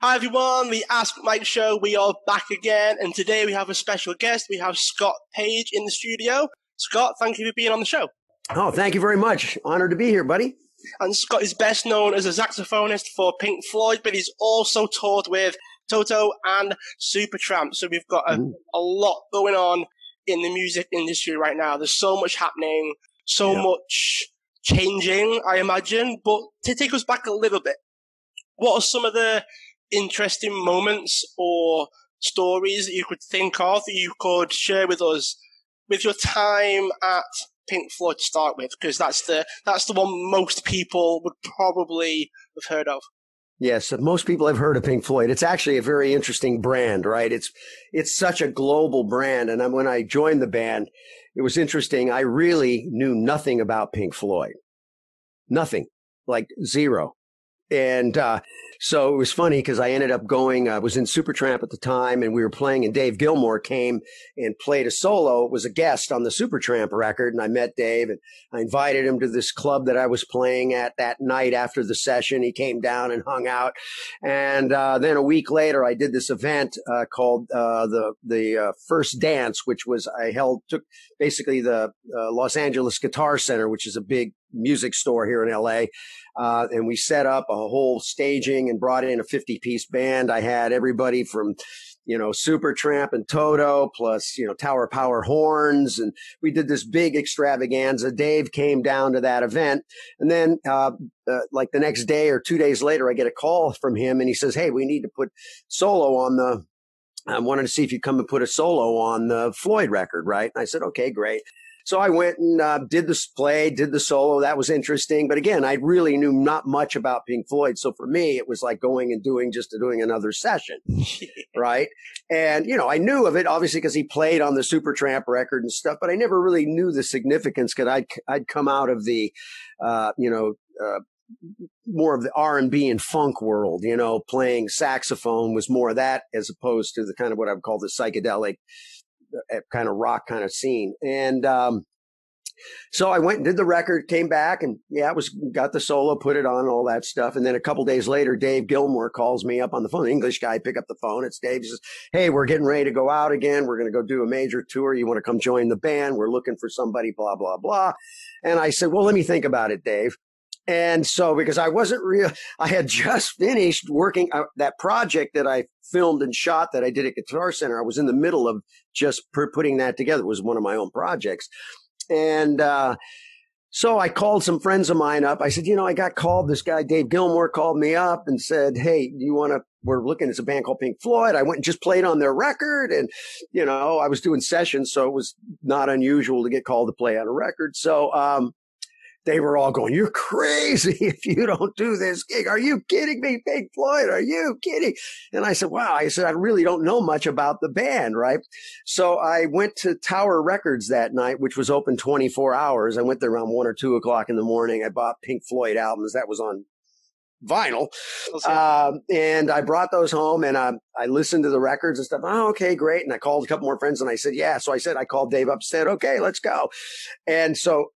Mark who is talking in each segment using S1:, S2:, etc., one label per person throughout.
S1: Hi everyone, the Ask Mike Show. We are back again, and today we have a special guest. We have Scott Page in the studio. Scott, thank you for being on the show.
S2: Oh, thank you very much. Honored to be here, buddy.
S1: And Scott is best known as a saxophonist for Pink Floyd, but he's also toured with Toto and Supertramp. So we've got a lot going on in the music industry right now. There's so much happening, so much changing, I imagine. But to take us back a little bit, what are some of the interesting moments or stories that you could think of that you could share with us with your time at Pink Floyd to start with? Because that's the one most people would probably have heard of.
S2: Yes, most people have heard of Pink Floyd. It's actually a very interesting brand, right? It's such a global brand. And when I joined the band, it was interesting. I really knew nothing about Pink Floyd. Nothing. Like zero. And so it was funny because I ended up going, I was in Supertramp at the time and we were playing, and Dave Gilmour came and played a solo, was a guest on the Supertramp record. And I met Dave and I invited him to this club that I was playing at that night after the session. He came down and hung out. And then a week later, I did this event called the First Dance, which was took basically the Los Angeles Guitar Center, which is a big music store here in LA. And we set up a whole staging and brought in a 50-piece band. I had everybody from, Supertramp and Toto, plus, Tower Power horns. And we did this big extravaganza. Dave came down to that event. And then, like the next day or 2 days later, I get a call from him and he says, "Hey, we need to put solo on I wanted to see if you'd come and put a solo on the Floyd record, right?" And I said, "Okay, great." So I went and did the solo. That was interesting. But again, I really knew not much about Pink Floyd. So for me, it was like going and doing another session, right? And, I knew of it, obviously, because he played on the Supertramp record and stuff, but I never really knew the significance because I'd come out of the, more of the R&B and funk world, playing saxophone was more of that as opposed to the kind of what I would call the psychedelic kind of rock kind of scene. And so I went and did the record, came back, and got the solo, put it on, all that stuff. And then a couple days later, Dave Gilmour calls me up on the phone. The English guy, pick up the phone. It's Dave. He says, "Hey, we're getting ready to go out again. We're going to go do a major tour. You want to come join the band? We're looking for somebody, blah, blah, blah." And I said, "Well, let me think about it, Dave." And so, because I had just finished working that project that I filmed and shot that I did at Guitar Center. I was in the middle of just putting that together. It was one of my own projects. And so I called some friends of mine up. I said, I got called. This guy, Dave Gilmour, called me up and said, "Hey, we're looking at a band called Pink Floyd." I went and just played on their record. And, I was doing sessions, so it was not unusual to get called to play on a record. So, they were all going, "You're crazy if you don't do this gig. Are you kidding me, Pink Floyd? Are you kidding?" And I said, "Wow." I said, "I really don't know much about the band," right? So I went to Tower Records that night, which was open 24 hours. I went there around 1 or 2 o'clock in the morning. I bought Pink Floyd albums. That was on vinyl. And I brought those home and I listened to the records and stuff. "Oh, okay, great." And I called a couple more friends and I said, "Yeah." So I called Dave up and said, "Okay, let's go." And so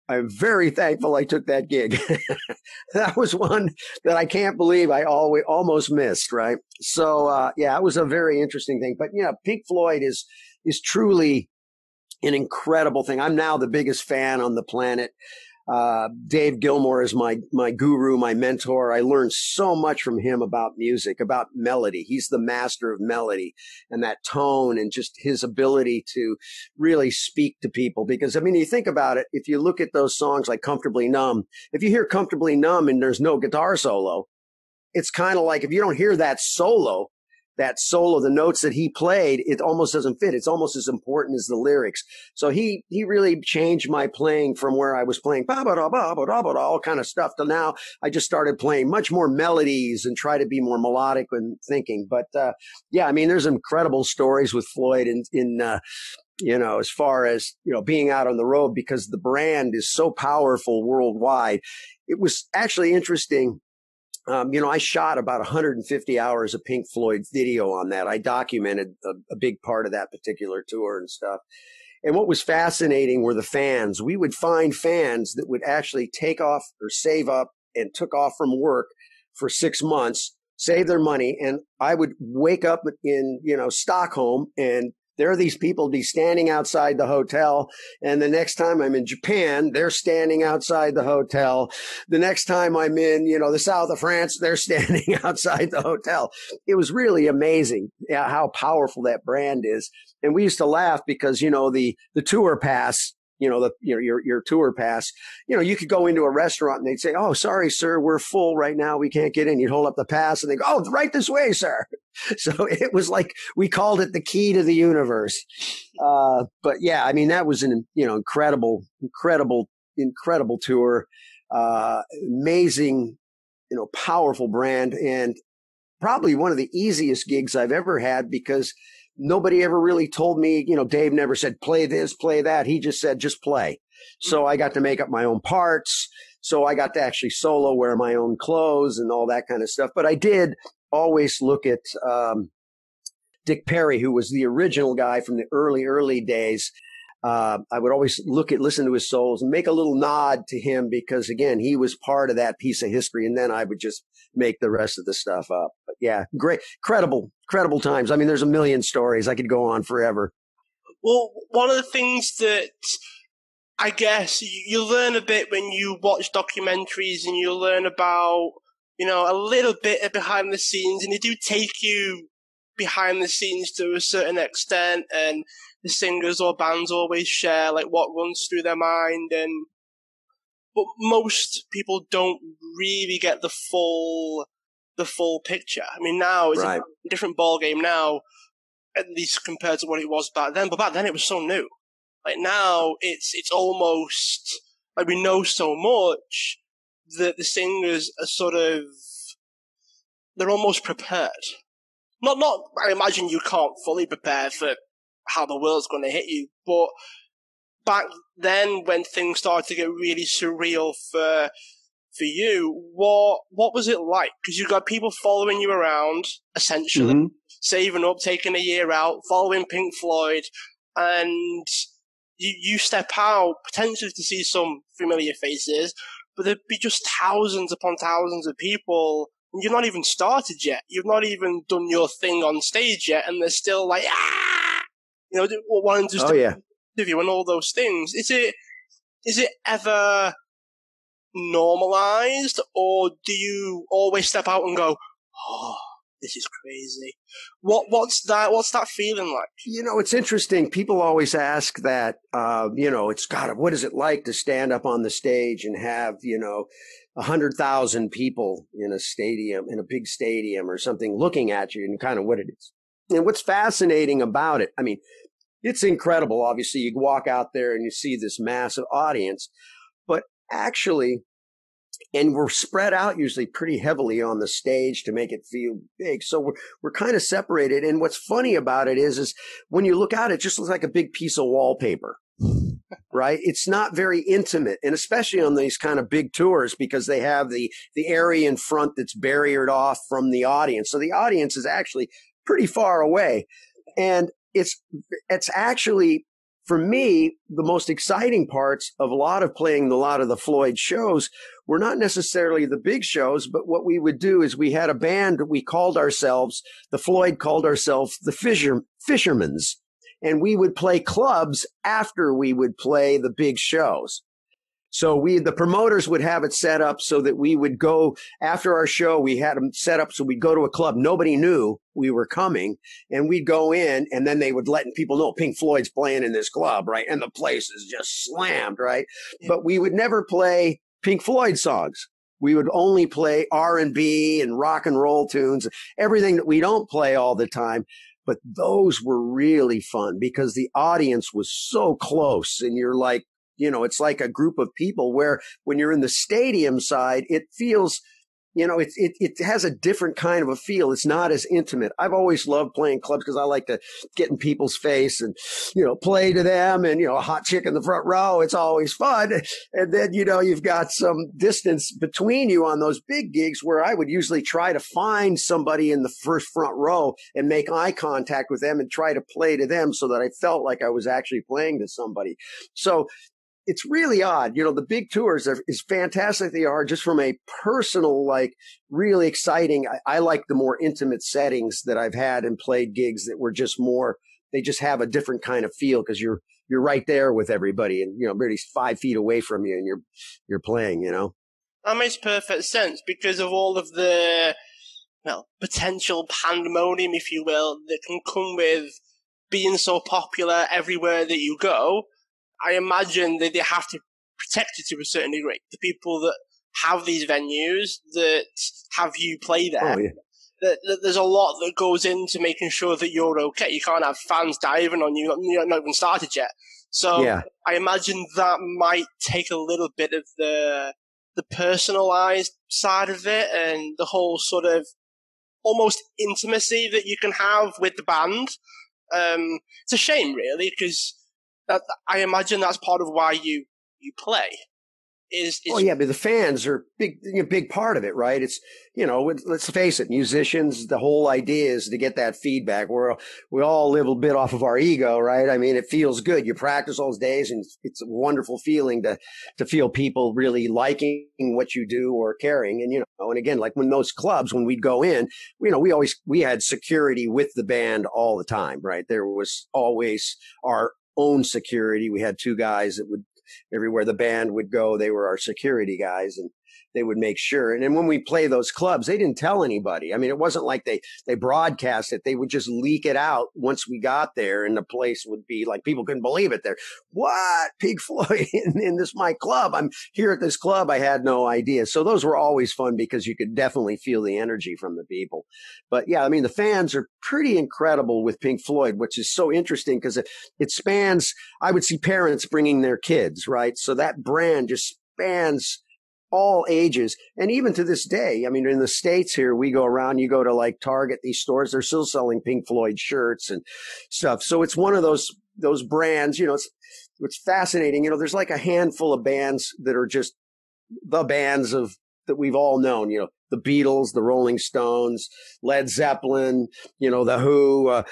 S2: I'm very thankful I took that gig. That was one that I can't believe I almost missed, right? So, it was a very interesting thing. But, Pink Floyd is truly an incredible thing. I'm now the biggest fan on the planet. Dave Gilmour is my guru, my mentor. I learned so much from him about music, about melody. He's the master of melody and that tone and just his ability to really speak to people. Because, you think about it, if you look at those songs like Comfortably Numb, if you hear Comfortably Numb and there's no guitar solo, it's kind of like if you don't hear that solo, the notes that he played, it almost doesn't fit. It's almost as important as the lyrics. So he really changed my playing from where I was playing all kind of stuff to now I just started playing much more melodies and try to be more melodic when thinking. But, there's incredible stories with Floyd in as far as, being out on the road because the brand is so powerful worldwide. It was actually interesting. I shot about 150 hours of Pink Floyd video on that. I documented a big part of that particular tour and stuff. And what was fascinating were the fans. We would find fans that would actually take off or save up and took off from work for 6 months save their money. And I would wake up in, Stockholm, and there are these people be standing outside the hotel. And the next time I'm in Japan, they're standing outside the hotel. The next time I'm in, the south of France, they're standing outside the hotel. It was really amazing how powerful that brand is. And we used to laugh because, the tour pass, your tour pass, you could go into a restaurant and they'd say, "Oh, sorry, sir, we're full right now. We can't get in." You'd hold up the pass and they go, "Oh, right this way, sir." So it was like, we called it the key to the universe. But yeah, I mean, that was an, incredible tour. Amazing, powerful brand, and probably one of the easiest gigs I've ever had, because nobody ever really told me, Dave never said, play this, play that. He just said, just play. So I got to make up my own parts. So I got to actually solo, wear my own clothes and all that kind of stuff. But I did always look at Dick Perry, who was the original guy from the early days. I would always listen to his solos and make a little nod to him, because again, he was part of that piece of history. And then I would just make the rest of the stuff up. But yeah, great, credible times. I mean, there's a million stories. I could go on forever.
S1: Well, one of the things that I guess you learn a bit when you watch documentaries, and you learn about, a little bit of behind the scenes, and they do take you behind the scenes to a certain extent, and the singers or bands always share like what runs through their mind, but most people don't really get the full picture. I mean, now it's
S2: right.
S1: a different ball game now, at least compared to what it was back then. But back then it was so new. Like now it's almost like we know so much that the singers are sort of, they're almost prepared. Not. I imagine you can't fully prepare for how the world's going to hit you, but back then, when things started to get really surreal for you, what was it like? Because you got people following you around, essentially, saving up, taking a year out, following Pink Floyd, and you step out potentially to see some familiar faces, but there'd be just thousands upon thousands of people, and you've not even started yet. You've not even done your thing on stage yet, and they're still like, wanting to interview and all those things. Is it ever normalized, or do you always step out and go, "Oh, this is crazy"? What's that feeling like?
S2: It's interesting. People always ask that. What is it like to stand up on the stage and have 100,000 people in a stadium, in a big stadium or something, looking at you, and kind of what it is. And what's fascinating about it, I mean, it's incredible. Obviously, you walk out there and you see this massive audience, but actually, and we're spread out usually pretty heavily on the stage to make it feel big. So we're kind of separated. And what's funny about it is when you look out, it just looks like a big piece of wallpaper, right? It's not very intimate. And especially on these kind of big tours, because they have the area in front that's barriered off from the audience. So the audience is actually pretty far away. And it's actually, for me, the most exciting parts of playing a lot of the Floyd shows were not necessarily the big shows, but what we would do is we had a band that the Floyd called ourselves the Fishermans, and we would play clubs after we would play the big shows. So the promoters would have it set up so that we would go after our show. We had them set up so we'd go to a club. Nobody knew we were coming, and we'd go in, and then they would let people know Pink Floyd's playing in this club, right? And the place is just slammed, right? Yeah. But we would never play Pink Floyd songs. We would only play R&B and rock and roll tunes, everything that we don't play all the time. But those were really fun because the audience was so close, and you're like, it's like a group of people, where when you're in the stadium side, it feels, it has a different kind of a feel. It's not as intimate. I've always loved playing clubs because I like to get in people's face and, play to them, and, a hot chick in the front row. It's always fun. And then, you've got some distance between you on those big gigs, where I would usually try to find somebody in the first front row and make eye contact with them and try to play to them so that I felt like I was actually playing to somebody. So it's really odd. You know, the big tours is fantastic. They are just from a personal, like really exciting. I like the more intimate settings that I've had and played gigs that were just more, they just have a different kind of feel because you're right there with everybody and, you know, really 5 feet away from you and you're playing, you know.
S1: That makes perfect sense because of all of the, well, potential pandemonium, if you will, that can come with being so popular everywhere that you go. I imagine that they have to protect you to a certain degree. The people that have these venues, that have you play there, there's a lot that goes into making sure that you're okay. You can't have fans diving on you. You're not even started yet. So yeah. I imagine that might take a little bit of the personalized side of it and the whole sort of almost intimacy that you can have with the band. It's a shame, really, because I imagine that's part of why you play.
S2: Oh yeah, but the fans are big part of it, right? It's, you know, let's face it, musicians, the whole idea is to get that feedback. We all live a bit off of our ego, right? I mean, it feels good. You practice those days and it's a wonderful feeling to feel people really liking what you do or caring. And, you know, and again, like when those clubs, when we'd go in, you know, we had security with the band all the time, right? There was always our own security. We had 2 guys that would, everywhere the band would go, they were our security guys and they would make sure. And then when we play those clubs, they didn't tell anybody. I mean, it wasn't like they broadcast it. They would just leak it out once we got there and the place would be like, people couldn't believe it. They're, what? Pink Floyd in this, my club. I'm here at this club. I had no idea. So those were always fun because you could definitely feel the energy from the people. But yeah, I mean, the fans are pretty incredible with Pink Floyd, which is so interesting because it spans, I would see parents bringing their kids, right? So that brand just spans all ages. And even to this day, I mean, in the States here, we go around, you go to like Target, these stores, they're still selling Pink Floyd shirts and stuff. So it's one of those brands, you know, it's fascinating. You know, there's like a handful of bands that are just the bands that we've all known, you know, the Beatles, the Rolling Stones, Led Zeppelin, you know, the Who,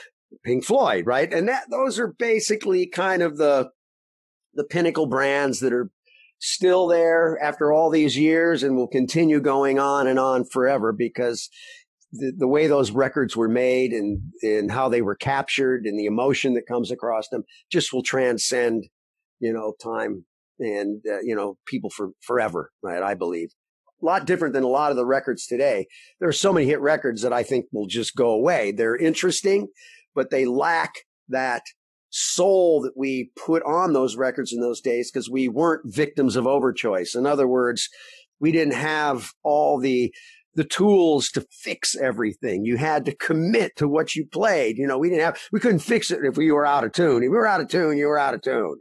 S2: Pink Floyd, right? And those are basically kind of the pinnacle brands that are still there after all these years and will continue going on and on forever because the way those records were made and how they were captured and the emotion that comes across them just will transcend, you know, time and, you know, people for forever, right? I believe. A lot different than a lot of the records today. There are so many hit records that I think will just go away. They're interesting, but they lack that soul that we put on those records in those days because we weren't victims of overchoice. In other words, we didn't have all the tools to fix everything. You had to commit to what you played. You know, we couldn't fix it if we were out of tune. If we were out of tune, you were out of tune.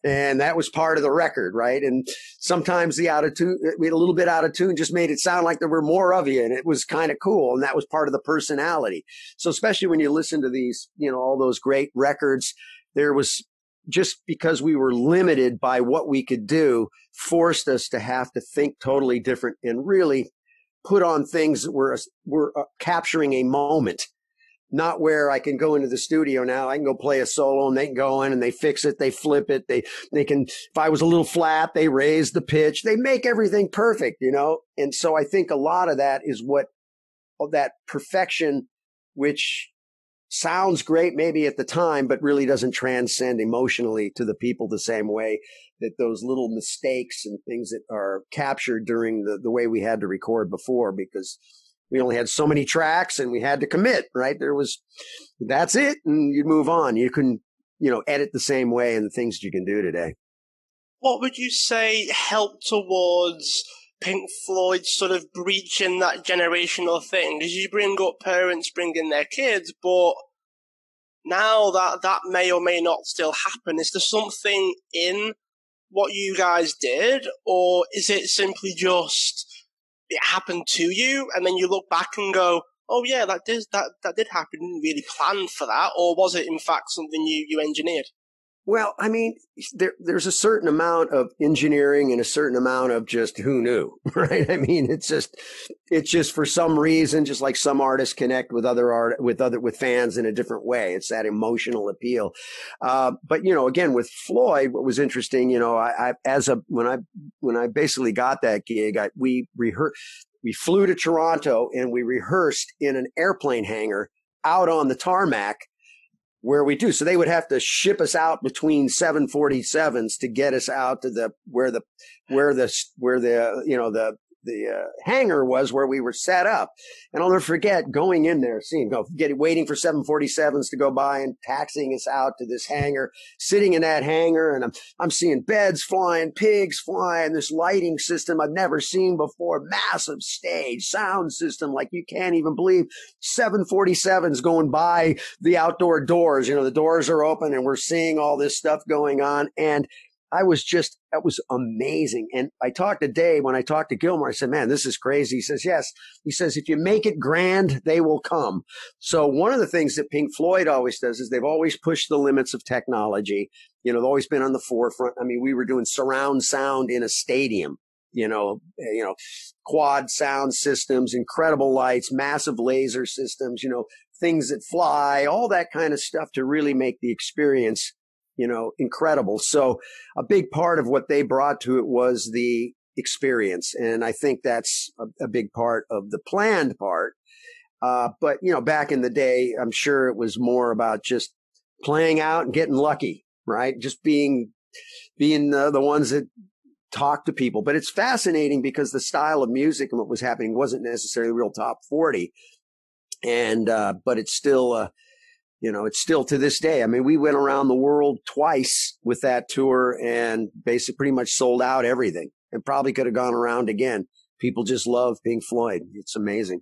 S2: And that was part of the record, right? And sometimes we had a little bit out of tune just made it sound like there were more of you. And it was kind of cool. And that was part of the personality. So especially when you listen to these, you know, all those great records, there was just because we were limited by what we could do, forced us to have to think totally different and really put on things that were capturing a moment, not where I can go into the studio now. I can go play a solo and they can go in and they fix it. They flip it. They can, if I was a little flat, they raise the pitch. They make everything perfect, you know? And so I think a lot of that is that perfection, which sounds great maybe at the time, but really doesn't transcend emotionally to the people the same way that those little mistakes and things that are captured during the way we had to record before, because we only had so many tracks and we had to commit, right? That's it. And you move on. You couldn't, you know, edit the same way and the things that you can do today.
S1: What would you say helped towards Pink Floyd sort of breaching that generational thing? Because you bring up parents bringing their kids, but now that may or may not still happen. Is there something in what you guys did, or is it simply just it happened to you, and then you look back and go, "Oh yeah, that did happen. Didn't really plan for that," or was it in fact something you engineered?
S2: Well, I mean, there's a certain amount of engineering and a certain amount of just who knew, right? I mean, it's just for some reason, just like some artists connect with with fans in a different way. It's that emotional appeal. But again, with Floyd, what was interesting, when I basically got that gig, we flew to Toronto and we rehearsed in an airplane hangar out on the tarmac where we do. So they would have to ship us out between 747s to get us out to where the hangar was where we were set up. And I'll never forget going in there, waiting for 747s to go by and taxiing us out to this hangar, sitting in that hangar. And I'm seeing beds flying, pigs flying, this lighting system I've never seen before, massive stage, sound system. Like you can't even believe 747s going by the outdoor doors. The doors are open and we're seeing all this stuff going on. And that was amazing. And I talked to Dave, when I talked to Gilmore, I said, man, this is crazy. He says, yes. He says, if you make it grand, they will come. So one of the things that Pink Floyd always does is they've always pushed the limits of technology. They've always been on the forefront. I mean, we were doing surround sound in a stadium, quad sound systems, incredible lights, massive laser systems, things that fly, all that kind of stuff to really make the experience incredible. So a big part of what they brought to it was the experience. And I think that's a big part of the planned part. But back in the day, I'm sure it was more about just playing out and getting lucky, right? Just being the ones that talk to people. But it's fascinating because the style of music and what was happening wasn't necessarily real top 40. And, but it's still, it's still to this day. I mean, we went around the world twice with that tour and basically pretty much sold out everything and probably could have gone around again. People just love Pink Floyd. It's amazing.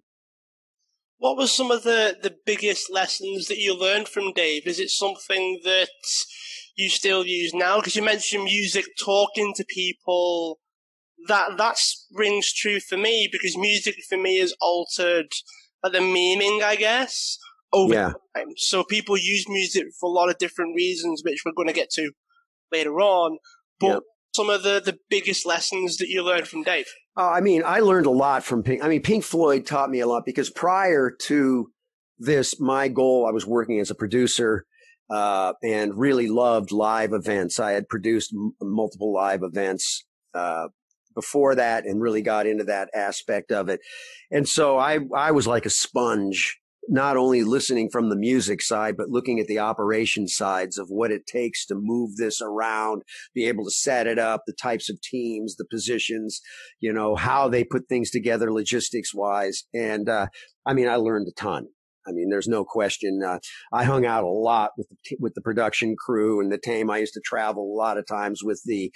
S1: What were some of the biggest lessons that you learned from Dave? Is it something that you still use now? Because you mentioned music talking to people. That rings true for me because music for me has altered the meaning, I guess, over time. So people use music for a lot of different reasons, which we're going to get to later on. But some of the biggest lessons that you learned from Dave?
S2: I mean, I learned a lot from Pink. I mean, Pink Floyd taught me a lot because prior to this, my goal, I was working as a producer and really loved live events. I had produced multiple live events before that and really got into that aspect of it. And so I was like a sponge, not only listening from the music side, but looking at the operation sides of what it takes to move this around, be able to set it up, the types of teams, the positions, how they put things together logistics wise. And I mean, I learned a ton. I mean, there's no question. I hung out a lot with the production crew and the team. I used to travel a lot of times with the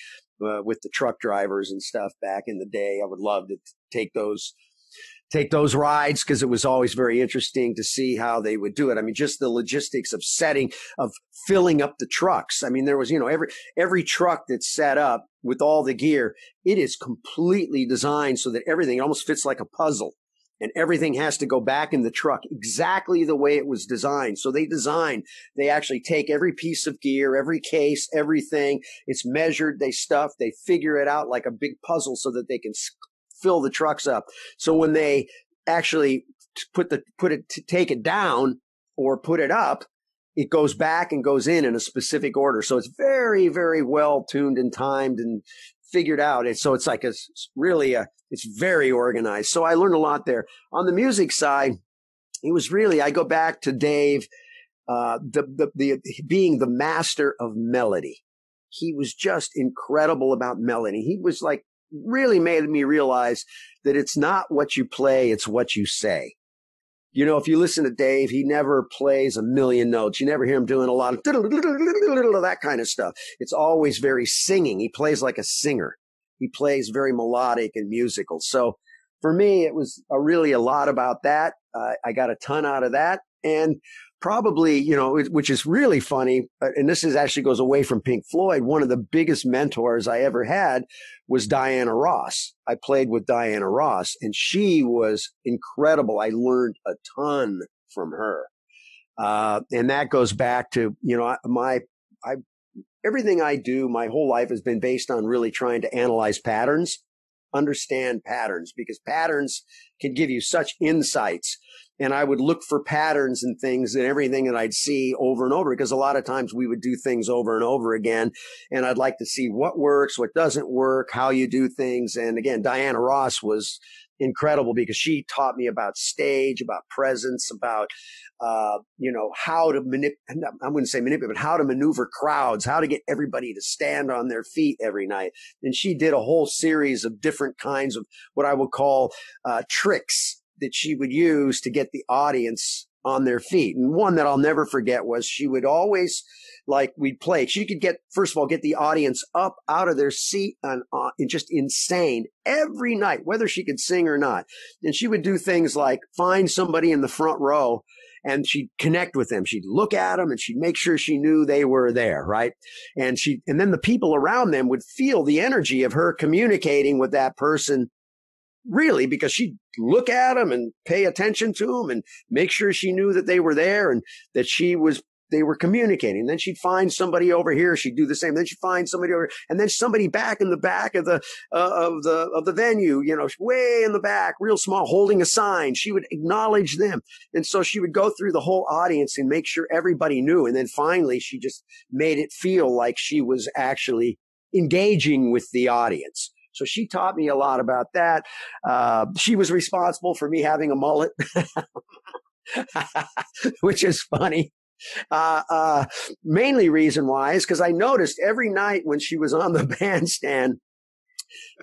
S2: truck drivers and stuff back in the day. I would love to take those rides because it was always very interesting to see how they would do it. I mean, just the logistics of filling up the trucks. I mean, there was, every truck that's set up with all the gear, it is completely designed so that everything almost fits like a puzzle. And everything has to go back in the truck exactly the way it was designed. So they actually take every piece of gear, every case, everything. It's measured, they figure it out like a big puzzle so that they can fill the trucks up. So when they actually take it down or put it up, it goes back and goes in a specific order. So it's very, very well tuned and timed and figured out. And so it's like it's very organized. So I learned a lot there. On the music side, it was really, I go back to Dave, being the master of melody. He was just incredible about melody. He was like, really made me realize that it's not what you play, it's what you say. If you listen to Dave, he never plays a million notes. You never hear him doing a lot of that kind of stuff. It's always very singing. He plays like a singer. He plays very melodic and musical. So for me, it was really a lot about that. I got a ton out of that. And probably, which is really funny, and this actually goes away from Pink Floyd. One of the biggest mentors I ever had was Diana Ross. I played with Diana Ross, and she was incredible. I learned a ton from her. And that goes back to, everything I do, my whole life has been based on really trying to analyze patterns, understand patterns, because patterns can give you such insights. And I would look for patterns and things and everything that I'd see over and over, because a lot of times we would do things over and over again. And I'd like to see what works, what doesn't work, how you do things. And again, Diana Ross was incredible because she taught me about stage, about presence, about, how to I wouldn't say manipulate, but how to maneuver crowds, how to get everybody to stand on their feet every night. And she did a whole series of different kinds of what I would call tricks that she would use to get the audience on their feet. And one that I'll never forget was she would always, like, we'd play. She could first of all, get the audience up out of their seat and just insane every night, whether she could sing or not. And she would do things like find somebody in the front row and she'd connect with them. She'd look at them and she'd make sure she knew they were there, right? And then the people around them would feel the energy of her communicating with that person, really, because she'd look at them and pay attention to them and make sure she knew that they were there and that they were communicating. Then she'd find somebody over here. She'd do the same. Then she'd find somebody over, and then somebody back in the back of the venue, way in the back, real small, holding a sign. She would acknowledge them. And so she would go through the whole audience and make sure everybody knew. And then finally, she just made it feel like she was actually engaging with the audience. So she taught me a lot about that. She was responsible for me having a mullet, which is funny. Mainly reason why is because I noticed every night when she was on the bandstand,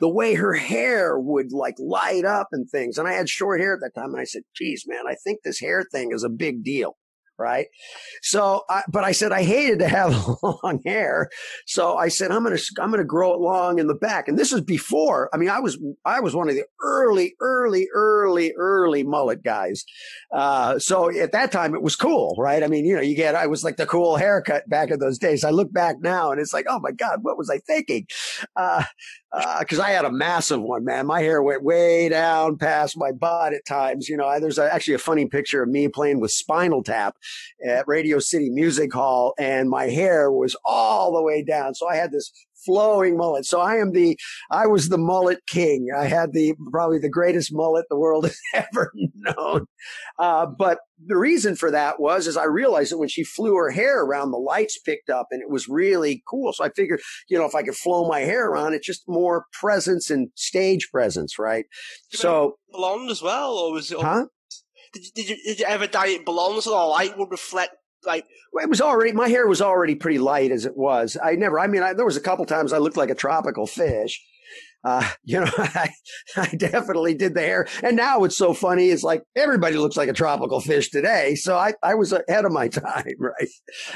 S2: the way her hair would like light up and things. And I had short hair at that time. And I said, geez, man, I think this hair thing is a big deal. Right. So, but I said, I hated to have long hair. So I said, I'm going to grow it long in the back. And this is before, I was one of the early mullet guys. So at that time it was cool, right? I was like the cool haircut back in those days. I look back now and it's like, oh my God, what was I thinking? Cause I had a massive one, man. My hair went way down past my butt at times. There's actually a funny picture of me playing with Spinal Tap at Radio City Music Hall, and my hair was all the way down. So I had this flowing mullet. So I was the mullet king. I had probably the greatest mullet the world has ever known. But the reason for that is I realized that when she flew her hair around, the lights picked up and it was really cool. So I figured, if I could flow my hair around, it's just more presence and stage presence, right? So
S1: blonde as well, or was it?
S2: Huh?
S1: Did you ever dye it blonde so the light would reflect? Well,
S2: my hair was already pretty light as it was. There was a couple times I looked like a tropical fish. I definitely did the hair. And now what's so funny is like everybody looks like a tropical fish today. So I was ahead of my time, right?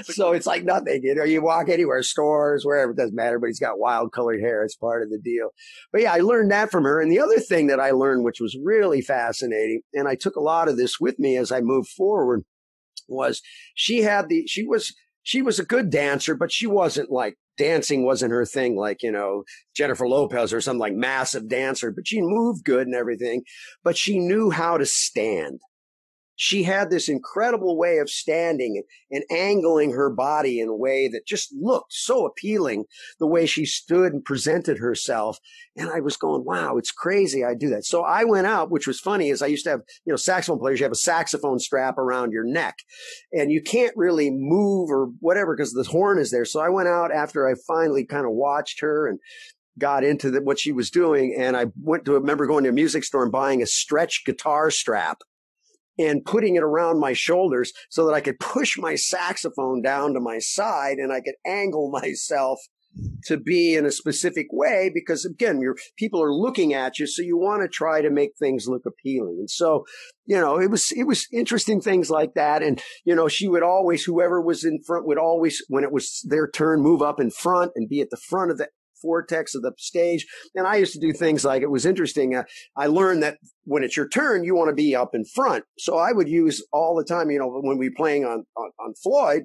S2: So it's like nothing, you walk anywhere, stores, wherever, it doesn't matter. Everybody's got wild colored hair. It's part of the deal. But yeah, I learned that from her. And the other thing that I learned, which was really fascinating, and I took a lot of this with me as I moved forward, was she was a good dancer, but she wasn't like, dancing wasn't her thing, like, Jennifer Lopez or some like massive dancer, but she moved good and everything, but she knew how to stand. She had this incredible way of standing and angling her body in a way that just looked so appealing, the way she stood and presented herself. And I was going, wow, it's crazy I do that. So I went out, which was funny, is I used to have, saxophone players, you have a saxophone strap around your neck and you can't really move or whatever because the horn is there. So I went out after I finally kind of watched her and got into what she was doing. And I remember going to a music store and buying a stretch guitar strap and putting it around my shoulders so that I could push my saxophone down to my side and I could angle myself to be in a specific way because, again, people are looking at you, so you want to try to make things look appealing. And so, it was interesting things like that. And, she would always, whoever was in front would always, when it was their turn, move up in front and be at the front of the vortex of the stage. And I used to do things like, it was interesting. I learned that when it's your turn, you want to be up in front. So I would use all the time, when we were playing on Floyd,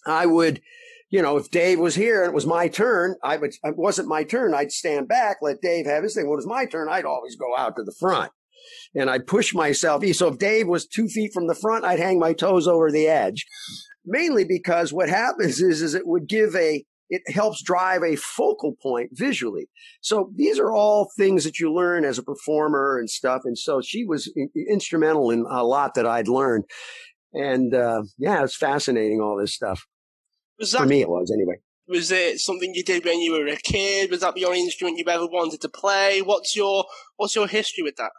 S2: I would, if Dave was here and it was my turn, it wasn't my turn. I'd stand back, let Dave have his thing. When it was my turn, I'd always go out to the front and I'd push myself. So if Dave was 2 feet from the front, I'd hang my toes over the edge, mainly because what happens is it would give a it helps drive a focal point visually. So these are all things that you learn as a performer and stuff. And so she was instrumental in a lot that I'd learned. And yeah, it's fascinating, all this stuff. For me, it was anyway.
S1: Was it something you did when you were a kid? Was that the only instrument you've ever wanted to play? What's your history with that?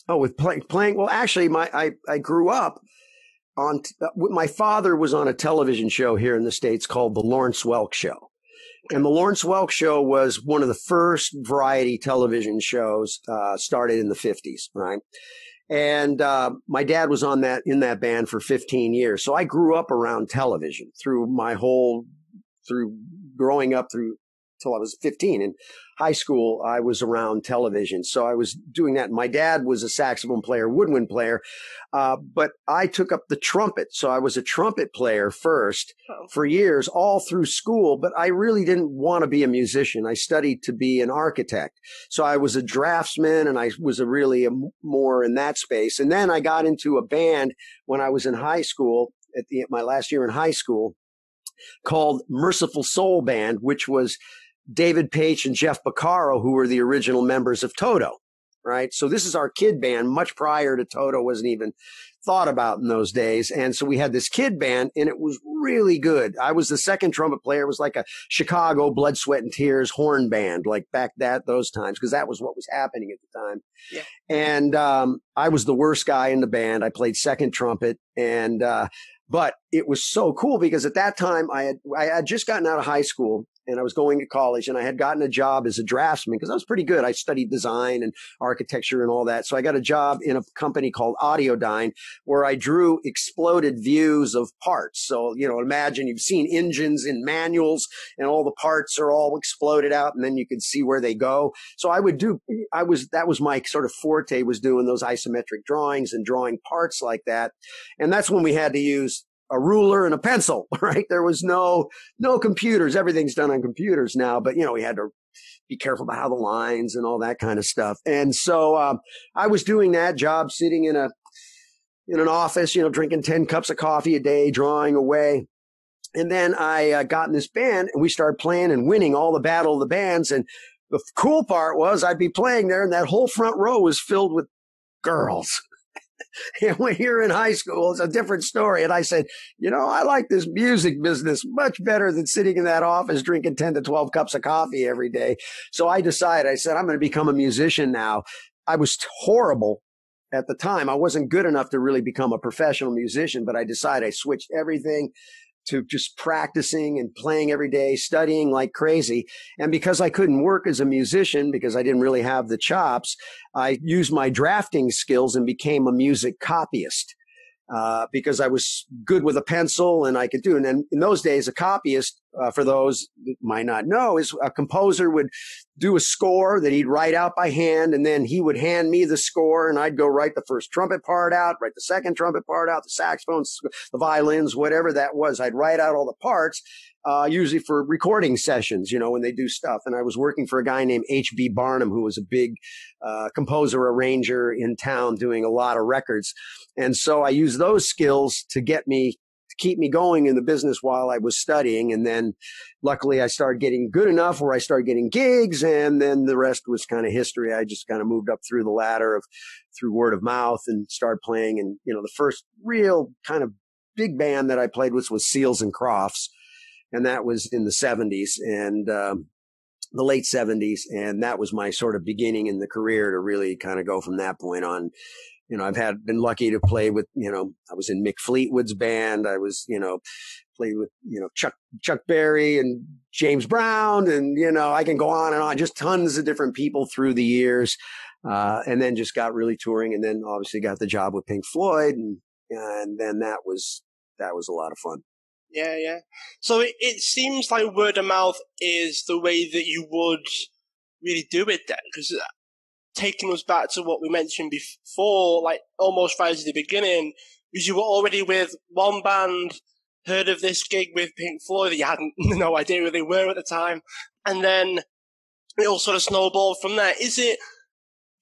S2: Oh, with playing. Well, actually, I grew up on. My father was on a television show here in the States called The Lawrence Welk Show. And the Lawrence Welk Show was one of the first variety television shows, started in the 50s, right? And my dad was in that band for 15 years. So I grew up around television through growing up till I was 15. In high school, I was around television. So I was doing that. My dad was a saxophone player, woodwind player, but I took up the trumpet. So I was a trumpet player first for years, all through school, but I really didn't want to be a musician. I studied to be an architect. So I was a draftsman, and I was really more in that space. And then I got into a band when I was in high school, my last year in high school, called Merciful Soul Band, which was David Paich and Jeff Beccaro, who were the original members of Toto, right? So this is our kid band, much prior to Toto wasn't even thought about in those days. And so we had this kid band, and it was really good. I was the second trumpet player. It was like a Chicago Blood, Sweat, and Tears horn band, like back those times, because that was what was happening at the time. Yeah. And I was the worst guy in the band. I played second trumpet, and but it was so cool because at that time I had just gotten out of high school, and I was going to college, and I had gotten a job as a draftsman because I was pretty good. I studied design and architecture and all that. So I got a job in a company called Audiodyne, where I drew exploded views of parts. So, imagine you've seen engines in manuals, and all the parts are all exploded out, and then you can see where they go. So that was my sort of forte, was doing those isometric drawings and drawing parts like that. And that's when we had to use a ruler and a pencil, right? There was no computers. Everything's done on computers now, but we had to be careful about how the lines and all that kind of stuff. And so, I was doing that job, sitting in an office, drinking 10 cups of coffee a day, drawing away. And then I got in this band, and we started playing and winning all the Battle of the Bands. And the cool part was I'd be playing there, and that whole front row was filled with girls. And when you're in high school, it's a different story. And I said, I like this music business much better than sitting in that office drinking 10 to 12 cups of coffee every day. So I said, I'm going to become a musician now. I was horrible at the time. I wasn't good enough to really become a professional musician, but I decided I switched everything to just practicing and playing every day, studying like crazy. And because I couldn't work as a musician, because I didn't really have the chops, I used my drafting skills and became a music copyist. Because I was good with a pencil and I could do. And then in those days, a copyist, for those that might not know, is a composer would do a score that he'd write out by hand, and then he would hand me the score, and I'd go write the first trumpet part out, write the second trumpet part out, the saxophones, the violins, whatever that was. I'd write out all the parts, usually for recording sessions, when they do stuff. And I was working for a guy named H.B. Barnum, who was a big composer, arranger in town, doing a lot of records. And so I used those skills to keep me going in the business while I was studying. And then luckily I started getting good enough where I started getting gigs, and then the rest was kind of history. I just kind of moved up through the ladder through word of mouth and started playing. And, the first real kind of big band that I played with was Seals and Crofts. And that was in the 70s and the late 70s. And that was my sort of beginning in the career to really kind of go from that point on. I've been lucky to play with, I was in Mick Fleetwood's band. I was, played with, Chuck Berry and James Brown. And, I can go on and on, just tons of different people through the years. And then just got really touring, and then obviously got the job with Pink Floyd. And then that was a lot of fun.
S1: Yeah, yeah. So it seems like word of mouth is the way that you would really do it then, because taking us back to what we mentioned before, like almost right at the beginning, because you were already with one band, heard of this gig with Pink Floyd that you had no idea who they were at the time, and then it all sort of snowballed from there. Is it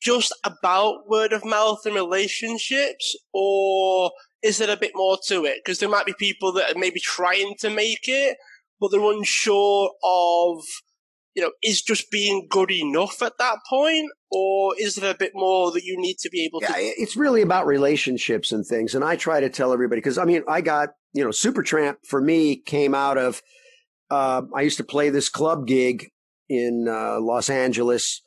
S1: just about word of mouth and relationships, or is there a bit more to it? Because there might be people that are maybe trying to make it, but they're unsure of, is just being good enough at that point? Or is there a bit more that you need to be able to?
S2: Yeah, it's really about relationships and things. And I try to tell everybody, because I got, Supertramp for me came out of, I used to play this club gig in Los Angeles.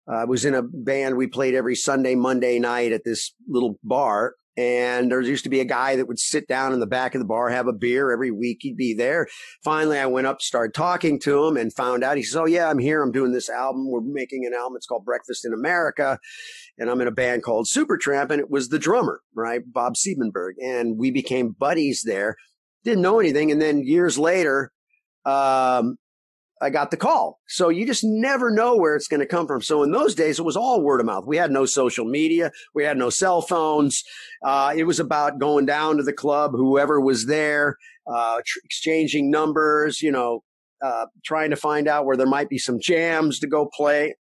S2: I was in a band. We played every Sunday, Monday night at this little bar. And there used to be a guy that would sit down in the back of the bar, have a beer every week. He'd be there. Finally, I went up, started talking to him, and found out. He says, "Oh, yeah, I'm here. I'm doing this album. We're making an album. It's called Breakfast in America. And I'm in a band called Supertramp." And it was the drummer, right? Bob Siebenberg. And we became buddies there. Didn't know anything. And then years later, I got the call. So you just never know where it's going to come from. So in those days, it was all word of mouth. We had no social media. We had no cell phones. It was about going down to the club, whoever was there, exchanging numbers, trying to find out where there might be some jams to go play,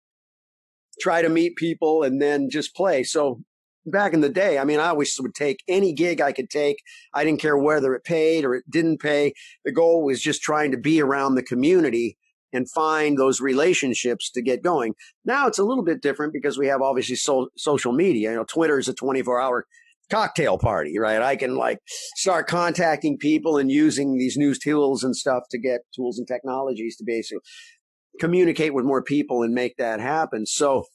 S2: try to meet people, and then just play. So back in the day, I always would take any gig I could take. I didn't care whether it paid or it didn't pay. The goal was just trying to be around the community and find those relationships to get going. Now it's a little bit different because we have obviously social media. Twitter is a 24-hour cocktail party, right? I can start contacting people and using these new tools and stuff to get tools and technologies to basically communicate with more people and make that happen. So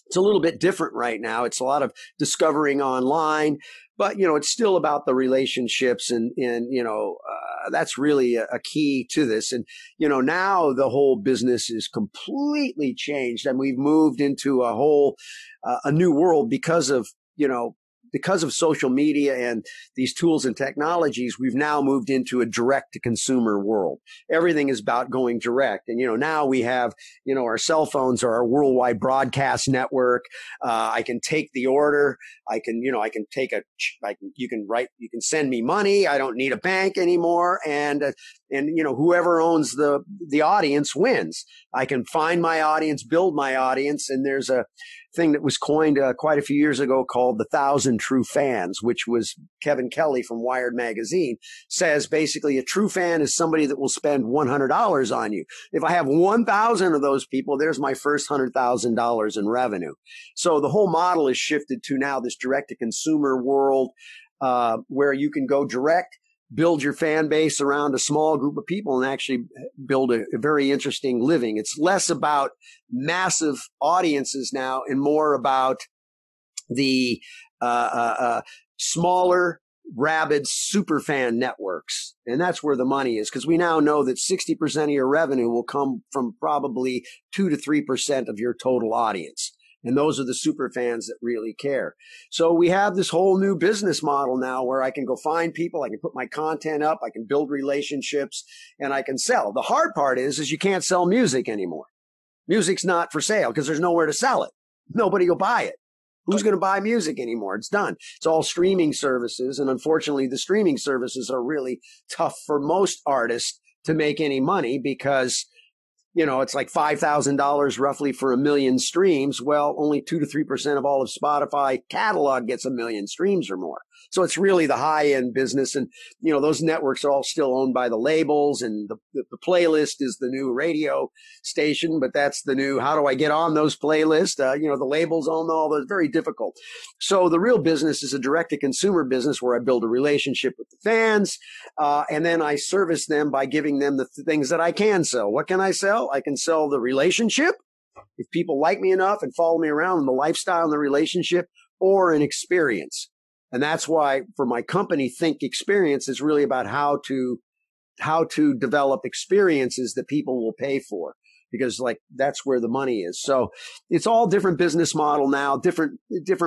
S2: it's a little bit different right now. It's a lot of discovering online, but it's still about the relationships, and that's really a key to this. And now the whole business is completely changed, and we've moved into a new world because of social media and these tools and technologies. We've now moved into a direct to consumer world. Everything is about going direct. And, now we have, our cell phones are our worldwide broadcast network. I can take the order. You can send me money. I don't need a bank anymore. And whoever owns the audience wins. I can find my audience, build my audience. And there's a thing that was coined quite a few years ago called the 1,000 True Fans, which was Kevin Kelly from Wired Magazine, says basically a true fan is somebody that will spend $100 on you. If I have 1,000 of those people, there's my first $100,000 in revenue. So the whole model is shifted to now this direct to consumer world, where you can go direct, build your fan base around a small group of people, and actually build a very interesting living. It's less about massive audiences now and more about the smaller, rabid super fan networks. And that's where the money is, because we now know that 60% of your revenue will come from probably 2 to 3% of your total audience. And those are the super fans that really care. So we have this whole new business model now where I can go find people, I can put my content up, I can build relationships, and I can sell. The hard part is you can't sell music anymore. Music's not for sale because there's nowhere to sell it. Nobody will buy it. Who's going to buy music anymore? It's done. It's all streaming services. And unfortunately, the streaming services are really tough for most artists to make any money because it's like $5,000 roughly for 1 million streams. Well, only 2 to 3% of all of Spotify catalog gets 1 million streams or more. So it's really the high end business. And, those networks are all still owned by the labels, and the playlist is the new radio station, but that's the new, how do I get on those playlists? The labels own all those, very difficult. So the real business is a direct to consumer business where I build a relationship with the fans. And then I service them by giving them the things that I can sell. What can I sell? I can sell the relationship. If people like me enough and follow me around, the lifestyle and the relationship, or an experience. And that's why for my company, Think Experience is really about how to develop experiences that people will pay for, because that's where the money is. So it's all different business model now, different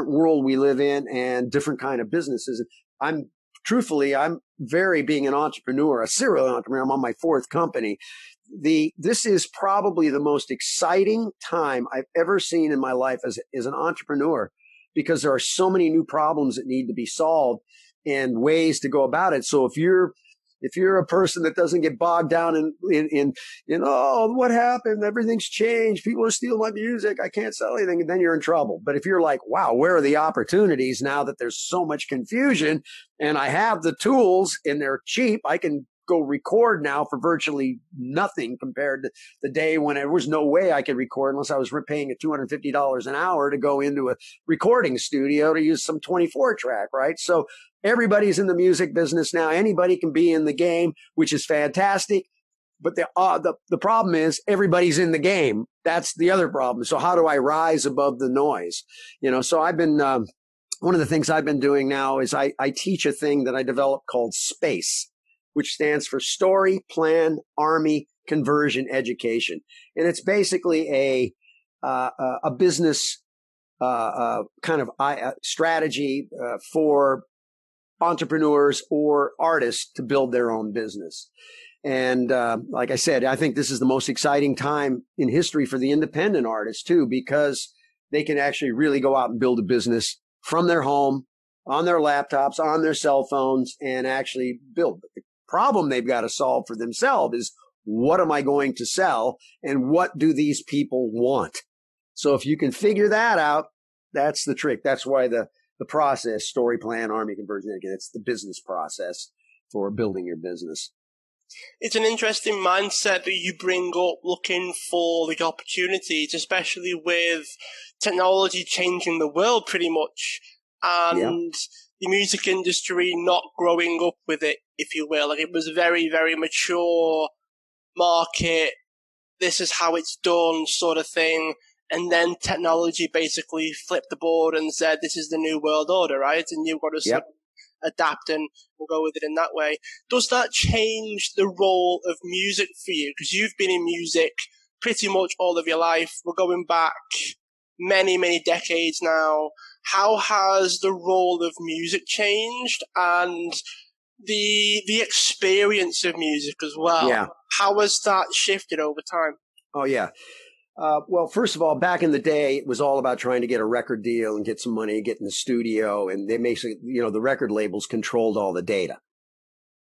S2: world we live in, and different kind of businesses. I'm being an entrepreneur, a serial entrepreneur. I'm on my 4th company. This is probably the most exciting time I've ever seen in my life as an entrepreneur, because there are so many new problems that need to be solved and ways to go about it. So if you're a person that doesn't get bogged down in oh, what happened? Everything's changed. People are stealing my music. I can't sell anything. And then you're in trouble. But if you're like, wow, where are the opportunities now that there's so much confusion and I have the tools and they're cheap, I can go record now for virtually nothing compared to the day when there was no way I could record unless I was paying $250 an hour to go into a recording studio to use some 24 track, right? So everybody's in the music business now. Anybody can be in the game, which is fantastic. But the problem is everybody's in the game. That's the other problem. So how do I rise above the noise? So I've been, one of the things I've been doing now is I teach a thing that I developed called SPACE, which stands for Story, Plan, Army, Conversion, Education. And it's basically a business, kind of strategy, for entrepreneurs or artists to build their own business. And like I said, I think this is the most exciting time in history for the independent artists too, because they can actually really go out and build a business from their home, on their laptops, on their cell phones, and actually build. But the problem they've got to solve for themselves is, what am I going to sell and what do these people want? So if you can figure that out, that's the trick. That's why the process, story, plan, army, conversion, again, it's the business process for building your business.
S1: It's an interesting mindset that you bring up, looking for the opportunities, especially with technology changing the world pretty much, and the music industry not growing up with it, if you will. Like, it was a very, very mature market. This is how it's done, sort of thing. And then technology basically flipped the board and said, this is the new world order, right? And you've got to sort of adapt and go with it in that way. Does that change the role of music for you? Because you've been in music pretty much all of your life. We're going back many, many decades now. How has the role of music changed, and the experience of music as well?
S2: Yeah.
S1: How has that shifted over time?
S2: Oh, yeah. Well, first of all, back in the day, it was all about trying to get a record deal and get some money, get in the studio. And they basically, the record labels controlled all the data,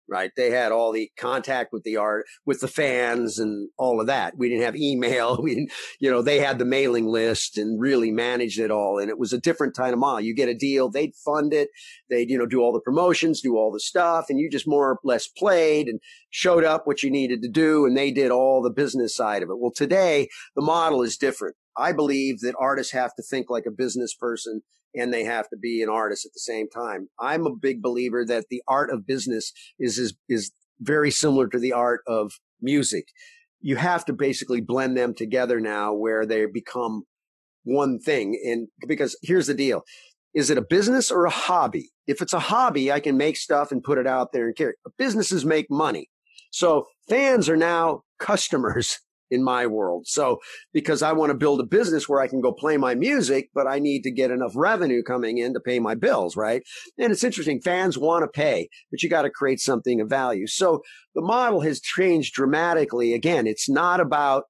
S2: right? They had all the contact with the with the fans and all of that. We didn't have email. We didn't, they had the mailing list and really managed it all. And it was a different kind of model. You get a deal, they'd fund it. They'd, do all the promotions, do all the stuff. And you just more or less played and showed up what you needed to do. And they did all the business side of it. Well, today the model is different. I believe that artists have to think like a business person, and they have to be an artist at the same time. I'm a big believer that the art of business is very similar to the art of music. You have to basically blend them together now, where they become one thing. And because here's the deal. Is it a business or a hobby? If it's a hobby, I can make stuff and put it out there and carry it. Businesses make money. So fans are now customers in my world. So because I want to build a business where I can go play my music, but I need to get enough revenue coming in to pay my bills, right? And it's interesting. Fans want to pay, but you got to create something of value. So the model has changed dramatically. Again, it's not about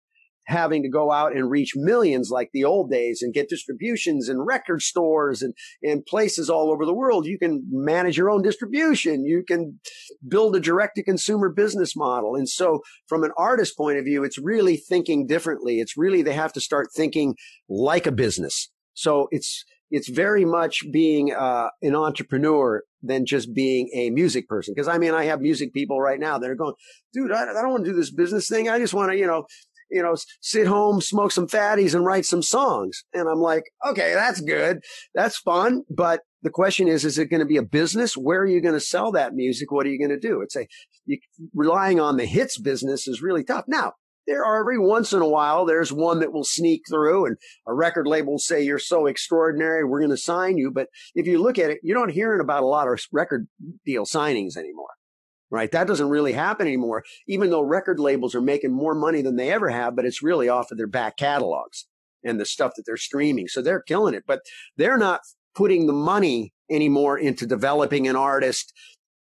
S2: having to go out and reach millions like the old days and get distributions in record stores and places all over the world. You can manage your own distribution. You can build a direct-to-consumer business model. And so from an artist point of view, it's really thinking differently. It's really, they have to start thinking like a business. So it's very much being an entrepreneur than just being a music person. Because I have music people right now that are going, dude, I don't want to do this business thing. I just want to, sit home, smoke some fatties and write some songs. And I'm like, okay, that's good. That's fun. But the question is it going to be a business? Where are you going to sell that music? What are you going to do? Relying on the hits business is really tough. Now, there are every once in a while, there's one that will sneak through and a record label will say, you're so extraordinary, we're going to sign you. But if you look at it, you're not hearing about a lot of record deal signings anymore. Right? That doesn't really happen anymore, even though record labels are making more money than they ever have, but it's really off of their back catalogs and the stuff that they're streaming. So they're killing it, but they're not putting the money anymore into developing an artist,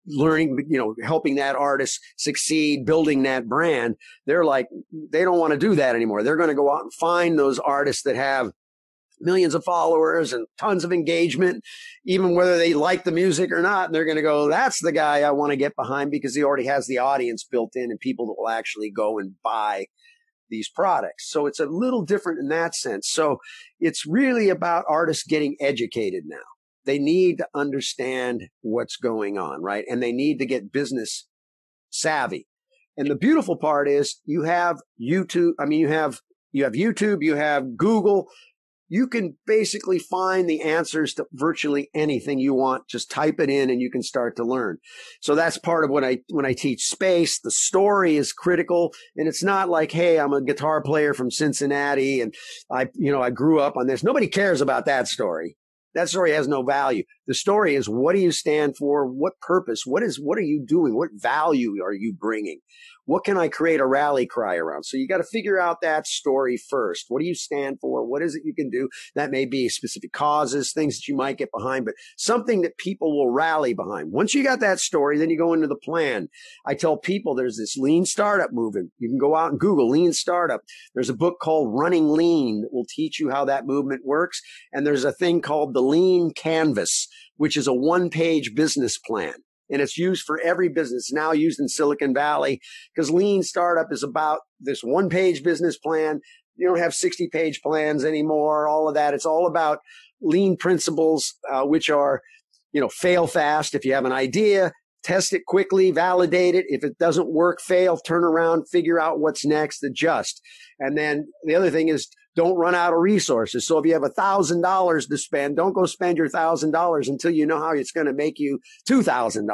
S2: learning, helping that artist succeed, building that brand. They're like, they don't want to do that anymore. They're going to go out and find those artists that have millions of followers and tons of engagement, even whether they like the music or not. And they're going to go, that's the guy I want to get behind because he already has the audience built in and people that will actually go and buy these products. So it's a little different in that sense. So it's really about artists getting educated now. They need to understand what's going on, right? And they need to get business savvy. And the beautiful part is you have YouTube. I mean, you have YouTube, you have Google. You can basically find the answers to virtually anything you want. Just type it in and you can start to learn. So that's part of when I teach space. The story is critical. And it's not like, hey, I'm a guitar player from Cincinnati and I grew up on this. Nobody cares about that story. That story has no value. The story is, what do you stand for? What purpose? What are you doing? What value are you bringing? What can I create a rally cry around? So you got to figure out that story first. What do you stand for? What is it you can do? That may be specific causes, things that you might get behind, but something that people will rally behind. Once you got that story, then you go into the plan. I tell people there's this lean startup movement. You can go out and Google lean startup. There's a book called Running Lean that will teach you how that movement works. And there's a thing called the Lean Canvas, which is a one-page business plan. And it's used for every business. It's now used in Silicon Valley because lean startup is about this one-page business plan. You don't have 60-page plans anymore, all of that. It's all about lean principles, which are, fail fast. If you have an idea, test it quickly, validate it. If it doesn't work, fail, turn around, figure out what's next, adjust. And then the other thing is, don't run out of resources. So if you have $1,000 to spend, don't go spend your $1,000 until you know how it's going to make you $2,000,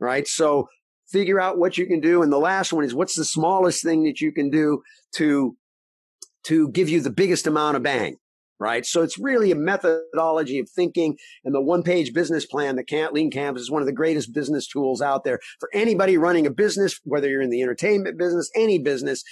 S2: right? So figure out what you can do. And the last one is, what's the smallest thing that you can do to give you the biggest amount of bang, right? So it's really a methodology of thinking. And the one-page business plan, the Lean Canvas, is one of the greatest business tools out there for anybody running a business, whether you're in the entertainment business, any business.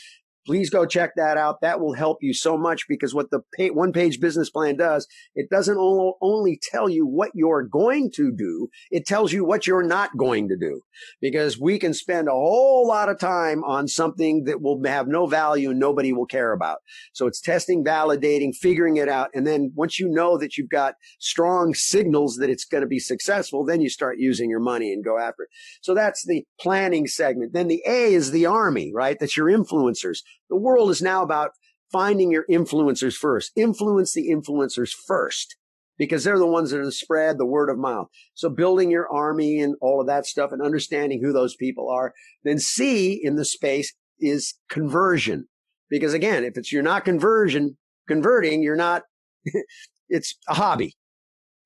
S2: Please go check that out. That will help you so much, because what the one-page business plan does, it doesn't only tell you what you're going to do, it tells you what you're not going to do. Because we can spend a whole lot of time on something that will have no value and nobody will care about. So it's testing, validating, figuring it out. And then once you know that you've got strong signals that it's going to be successful, then you start using your money and go after it. So that's the planning segment. Then the A is the army, right? That's your influencers. The world is now about finding your influencers first. Influence the influencers first, because they're the ones that are spread the word of mouth. So building your army and all of that stuff and understanding who those people are. Then C in the space is conversion. Because again, if you're not converting, you're not, it's a hobby.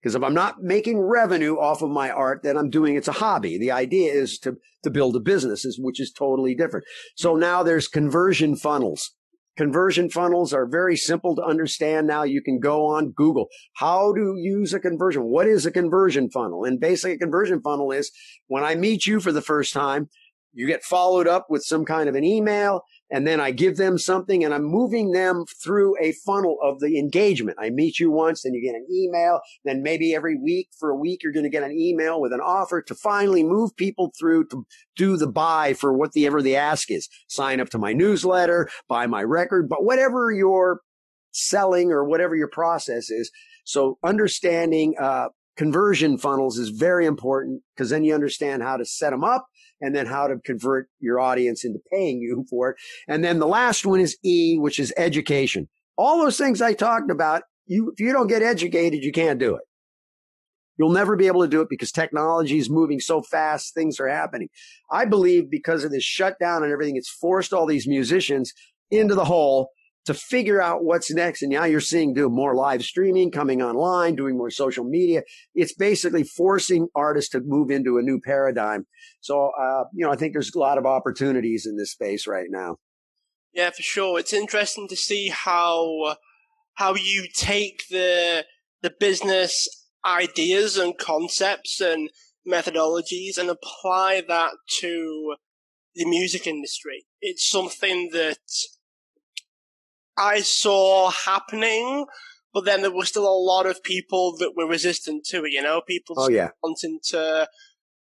S2: Because if I'm not making revenue off of my art, then it's a hobby. The idea is to build a business, which is totally different. So now there's conversion funnels. Conversion funnels are very simple to understand now. You can go on Google. How to use a conversion? What is a conversion funnel? And basically a conversion funnel is, when I meet you for the first time, you get followed up with some kind of an email, and then I give them something, and I'm moving them through a funnel of the engagement. I meet you once, then you get an email. Then maybe every week, for a week, you're going to get an email with an offer to finally move people through to do the buy for whatever the ask is. Sign up to my newsletter, buy my record, but whatever you're selling or whatever your process is. So understanding conversion funnels is very important, because then you understand how to set them up, and then how to convert your audience into paying you for it. And then the last one is E, which is education. All those things I talked about, if you don't get educated, you can't do it. You'll never be able to do it, because technology is moving so fast, things are happening. I believe because of this shutdown and everything, it's forced all these musicians into the hole to figure out what's next. And now you're seeing do more live streaming, coming online, doing more social media. It's basically forcing artists to move into a new paradigm. So, I think there's a lot of opportunities in this space right now.
S1: Yeah, for sure. It's interesting to see how you take the business ideas and concepts and methodologies and apply that to the music industry. It's something that I saw happening, but then there were still a lot of people that were resistant to it, people wanting to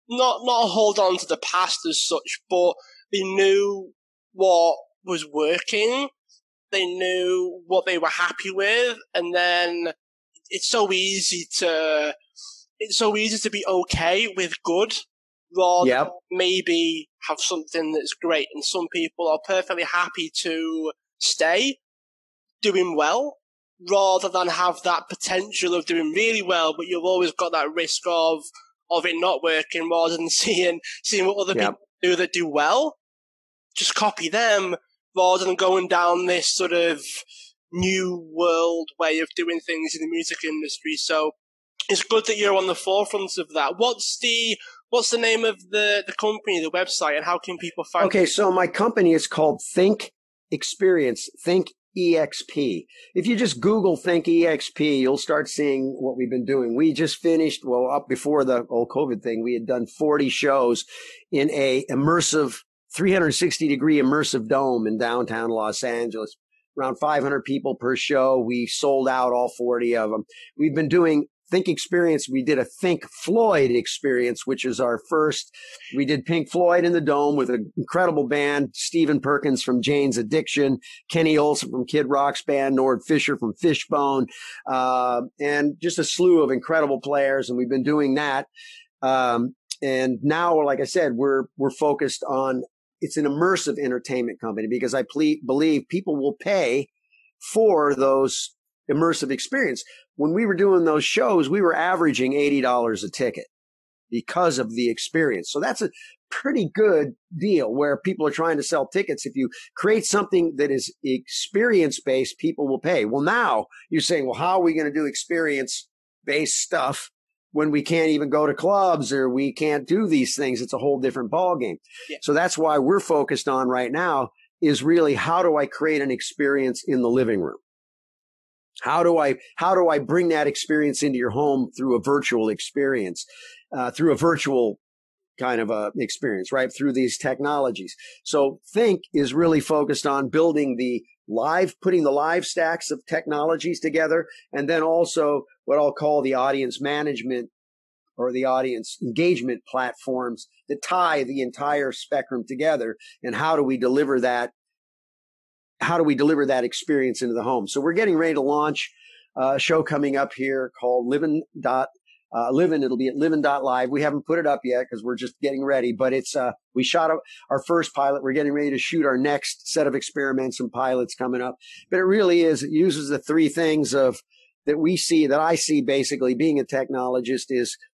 S1: not hold on to the past as such, but they knew what was working, they knew what they were happy with, and then it's so easy to be okay with good rather than maybe have something that's great. And some people are perfectly happy to stay doing well rather than have that potential of doing really well, but you've always got that risk of it not working, rather than seeing what other people that do well, just copy them rather than going down this sort of new world way of doing things in the music industry. So it's good that you're on the forefront of that. What's the name of the company, the website, and how can people find
S2: Okay, so my company is called Think Experience, Think EXP. If you just Google Think EXP, you'll start seeing what we've been doing. We just finished, well, up before the whole COVID thing, we had done 40 shows in a immersive 360-degree immersive dome in downtown Los Angeles. Around 500 people per show. We sold out all 40 of them. We've been doing Think Experience. We did a Think Floyd experience, which is our first. We did Pink Floyd in the Dome with an incredible band, Stephen Perkins from Jane's Addiction, Kenny Olson from Kid Rock's band, Nord Fisher from Fishbone, and just a slew of incredible players. And we've been doing that. And now, like I said, we're focused on, it's an immersive entertainment company because I believe people will pay for those immersive experience. When we were doing those shows, we were averaging $80 a ticket because of the experience. So that's a pretty good deal where people are trying to sell tickets. If you create something that is experience-based, people will pay. Well, now you're saying, well, how are we going to do experience-based stuff when we can't even go to clubs or we can't do these things? It's a whole different ballgame. Yeah. So that's why we're focused on right now is really, how do I create an experience in the living room? How do I bring that experience into your home through a virtual experience, through a virtual kind of a experience, right? Through these technologies. So Think is really focused on building putting the live stacks of technologies together. And then also what I'll call the audience management or the audience engagement platforms that tie the entire spectrum together. And how do we deliver that experience into the home? So we're getting ready to launch a show coming up here called Livin'. It'll be at livin.live. We haven't put it up yet because we're just getting ready, but we shot our first pilot. We're getting ready to shoot our next set of experiments and pilots coming up. But it uses the three things that I see basically being a technologist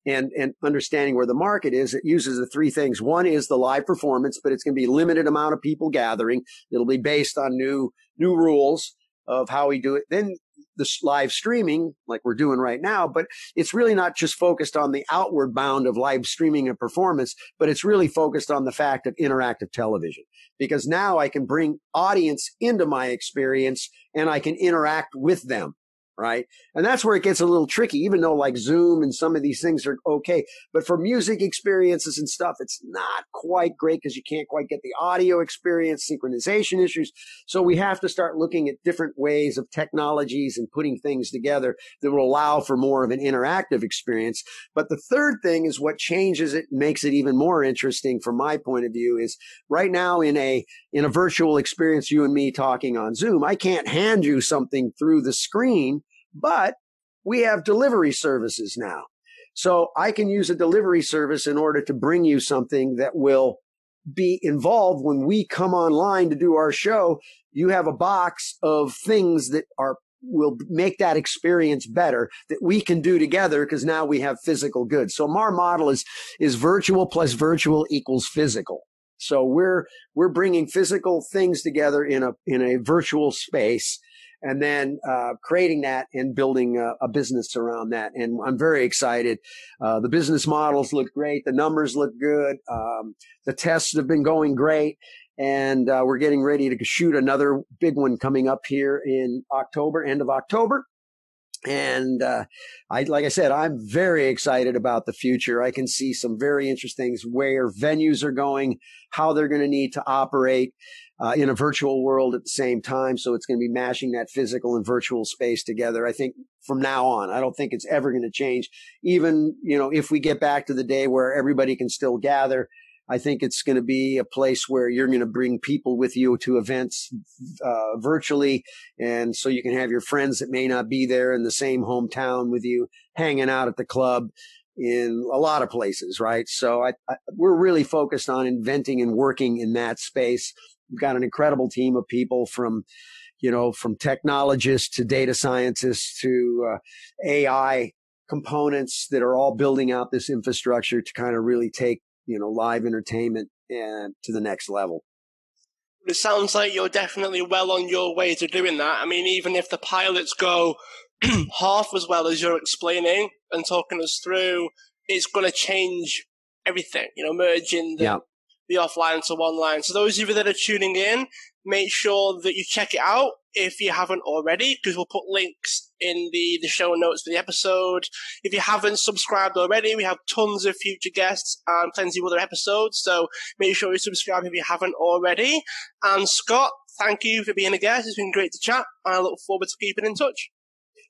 S2: and understanding where the market is. It uses the three things. One is the live performance, but it's going to be a limited amount of people gathering. It'll be based on new rules of how we do it. Then the live streaming, like we're doing right now, but it's really not just focused on the outward bound of live streaming and performance, but it's really focused on the fact of interactive television. Because now I can bring audience into my experience and I can interact with them. Right. And that's where it gets a little tricky, even though like Zoom and some of these things are okay. But for music experiences and stuff, it's not quite great because you can't quite get the audio experience, synchronization issues. So we have to start looking at different ways of technologies and putting things together that will allow for more of an interactive experience. But the third thing is what changes it, makes it even more interesting from my point of view is right now in a virtual experience, you and me talking on Zoom, I can't hand you something through the screen. But we have delivery services now. So I can use a delivery service in order to bring you something that will be involved when we come online to do our show. You have a box of things that will make that experience better that we can do together because now we have physical goods. So our model is virtual plus virtual equals physical. So we're bringing physical things together in a virtual space. And then creating that and building a business around that. And I'm very excited. The business models look great. The numbers look good. The tests have been going great. And we're getting ready to shoot another big one coming up here in October, end of October. And like I said, I'm very excited about the future. I can see some very interesting things where venues are going, how they're going to need to operate in a virtual world at the same time. So it's going to be mashing that physical and virtual space together. I think from now on, I don't think it's ever going to change. Even, if we get back to the day where everybody can still gather, I think it's going to be a place where you're going to bring people with you to events virtually. And so you can have your friends that may not be there in the same hometown with you hanging out at the club in a lot of places, right? So we're really focused on inventing and working in that space. We've got an incredible team of people from technologists to data scientists to AI components that are all building out this infrastructure to kind of really take live entertainment and to the next level.
S1: It sounds like you're definitely well on your way to doing that. I mean, even if the pilots go half as well as you're explaining and talking us through, it's going to change everything, merging the offline to online. So those of you that are tuning in, make sure that you check it out if you haven't already, because we'll put links in the show notes for the episode. If you haven't subscribed already, we have tons of future guests and plenty of other episodes, so make sure you subscribe if you haven't already. And Scott, thank you for being a guest. It's been great to chat, and I look forward to keeping in touch.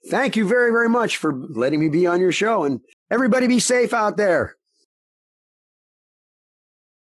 S2: Thank you very, very much for letting me be on your show, and everybody be safe out there.